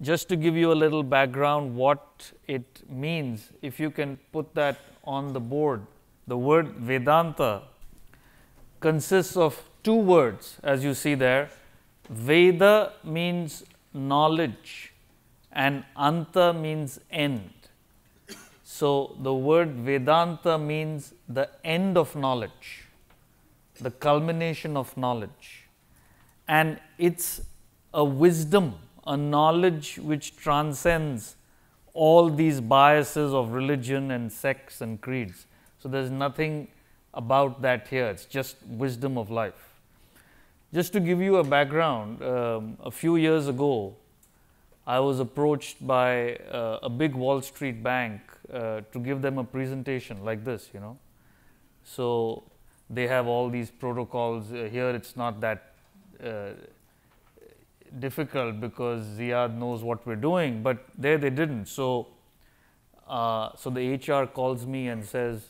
Just to give you a little background what it means, if you can put that on the board, the word Vedanta consists of two words, as you see there. Veda means knowledge and Anta means end. So, the word Vedanta means the end of knowledge, the culmination of knowledge, and it's a wisdom, a knowledge which transcends all these biases of religion and sects and creeds. So, there is nothing about that here, it is just wisdom of life. Just to give you a background, a few years ago, I was approached by a big Wall Street bank to give them a presentation like this, you know. So, they have all these protocols. Here it's not that difficult because Ziad knows what we're doing, but there they didn't. So, so the HR calls me and says,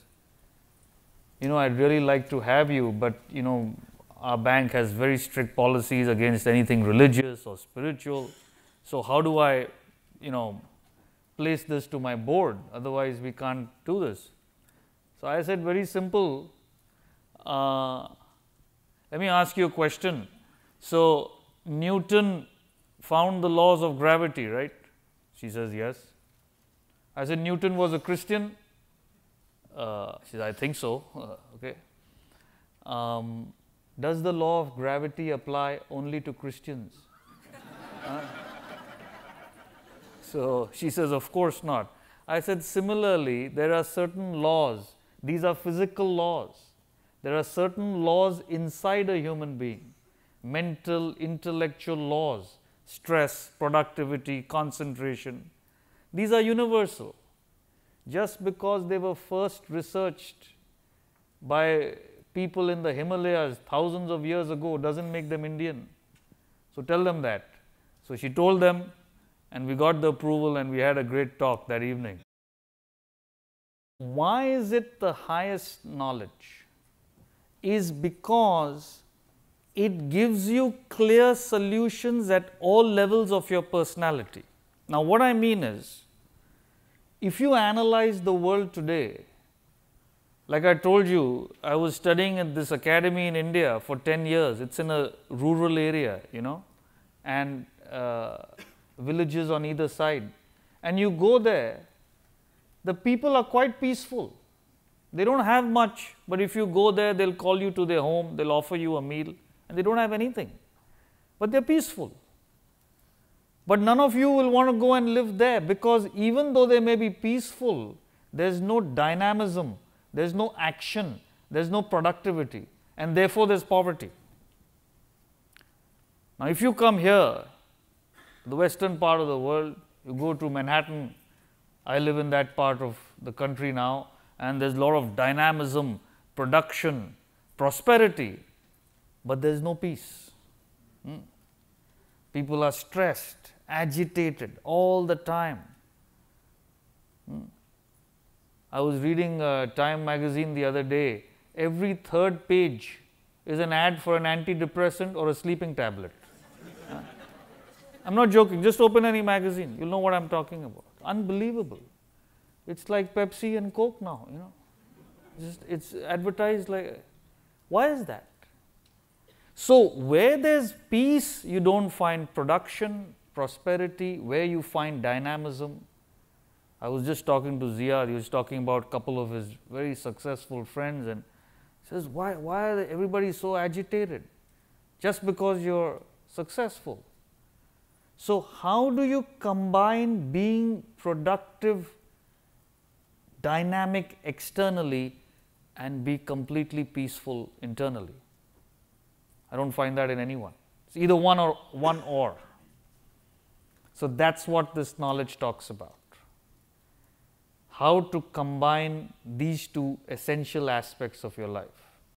you know, I'd really like to have you, but you know, our bank has very strict policies against anything religious or spiritual. So, how do I, you know, place this to my board? Otherwise, we can't do this. So, I said, very simple. Let me ask you a question. So, Newton found the laws of gravity, right? She says, yes. I said, Newton was a Christian? She said, I think so. Okay. Does the law of gravity apply only to Christians? So, she says, of course not. I said, similarly, there are certain laws. These are physical laws. There are certain laws inside a human being, mental, intellectual laws, stress, productivity, concentration. These are universal. Just because they were first researched by people in the Himalayas thousands of years ago doesn't make them Indian. So, tell them that. So, she told them, and we got the approval and we had a great talk that evening. Why is it the highest knowledge? Is because it gives you clear solutions at all levels of your personality. Now, what I mean is, if you analyze the world today, like I told you, I was studying at this academy in India for 10 years. It's in a rural area, you know, and villages on either side. And you go there, the people are quite peaceful. They don't have much, but if you go there, they'll call you to their home, they'll offer you a meal, and they don't have anything. But they're peaceful. But none of you will want to go and live there, because even though they may be peaceful, there's no dynamism, there's no action, there's no productivity, and therefore there's poverty. Now, if you come here, the western part of the world, you go to Manhattan, I live in that part of the country now, and there's a lot of dynamism, production, prosperity, but there's no peace. People are stressed, agitated all the time. I was reading Time magazine the other day. Every third page is an ad for an antidepressant or a sleeping tablet. I'm not joking, just open any magazine, you'll know what I'm talking about. Unbelievable. It's like Pepsi and Coke now, you know. It's advertised like, why is that? So, where there's peace, you don't find production, prosperity. Where you find dynamism. I was just talking to Ziad, he was talking about a couple of his very successful friends, and says, why are everybody so agitated? Just because you're successful. So, how do you combine being productive, dynamic externally and be completely peaceful internally? I don't find that in anyone. It's either one or. So, that's what this knowledge talks about. How to combine these two essential aspects of your life.